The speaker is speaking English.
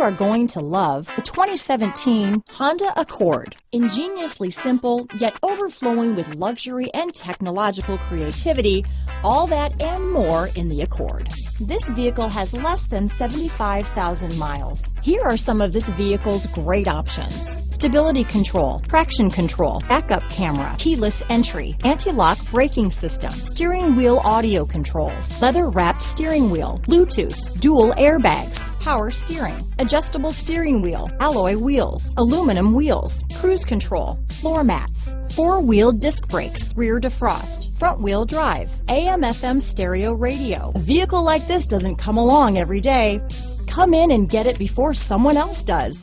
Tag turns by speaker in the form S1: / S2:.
S1: are going to love the 2017 Honda Accord. Ingeniously simple, yet overflowing with luxury and technological creativity, all that and more in the Accord. This vehicle has less than 75,000 miles. Here are some of this vehicle's great options: stability control, traction control, backup camera, keyless entry, anti-lock braking system, steering wheel audio controls, leather-wrapped steering wheel, Bluetooth, dual airbags, power steering, adjustable steering wheel, alloy wheels, aluminum wheels, cruise control, floor mats, four-wheel disc brakes, rear defrost, front-wheel drive, AM/FM stereo radio. A vehicle like this doesn't come along every day. Come in and get it before someone else does.